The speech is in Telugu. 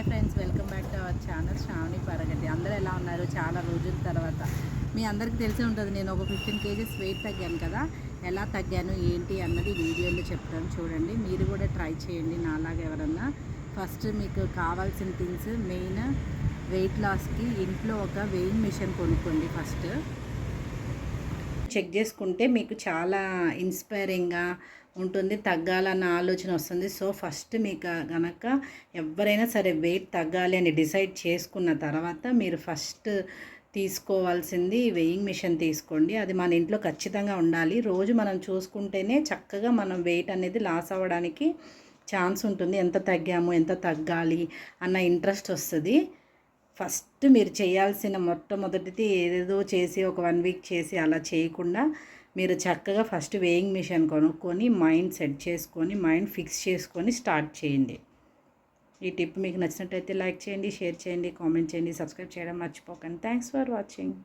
Hi friends, welcome back to our channel Shravani Pragathi. అందరూ ఎలా ఉన్నారు? చాలా రోజుల తర్వాత మీ అందరికీ తెలిసే ఉంటుంది, నేను ఒక 15 kgs వెయిట్ తగ్గాను కదా. ఎలా తగ్గాను ఏంటి అన్నది వీడియోలో చెప్తాను, చూడండి. మీరు కూడా ట్రై చేయండి నాలాగా ఎవరన్నా. ఫస్ట్ మీకు కావాల్సిన థింగ్స్, మెయిన్ వెయిట్ లాస్కి ఇంట్లో ఒక వెయింగ్ మిషన్ కొనుక్కోండి. ఫస్ట్ చెక్ చేసుకుంటే మీకు చాలా ఇన్స్పైరింగ్గా ఉంటుంది, తగ్గాలన్న ఆలోచన వస్తుంది. సో ఫస్ట్ మీకు కనుక ఎవరైనా సరే వెయిట్ తగ్గాలి అని డిసైడ్ చేసుకున్న తర్వాత మీరు ఫస్ట్ తీసుకోవాల్సింది వెయింగ్ మిషన్ తీసుకోండి. అది మన ఇంట్లో ఖచ్చితంగా ఉండాలి. రోజు మనం చూసుకుంటేనే చక్కగా మనం వెయిట్ అనేది లాస్ అవ్వడానికి ఛాన్స్ ఉంటుంది. ఎంత తగ్గాము, ఎంత తగ్గాలి అన్న ఇంట్రెస్ట్ వస్తుంది. ఫస్ట్ మీరు చేయాల్సిన మొట్టమొదటిది ఏదేదో చేసి ఒక 1 వీక్ చేసి అలా చేయకుండా మీరు చక్కగా ఫస్ట్ వేయింగ్ మిషన్ కొనుక్కొని మైండ్ సెట్ చేసుకొని మైండ్ ఫిక్స్ చేసుకొని స్టార్ట్ చేయండి. ఈ టిప్ మీకు నచ్చినట్టయితే లైక్ చేయండి, షేర్ చేయండి, కామెంట్ చేయండి, సబ్స్క్రైబ్ చేయడం మర్చిపోకండి. Thanks for watching.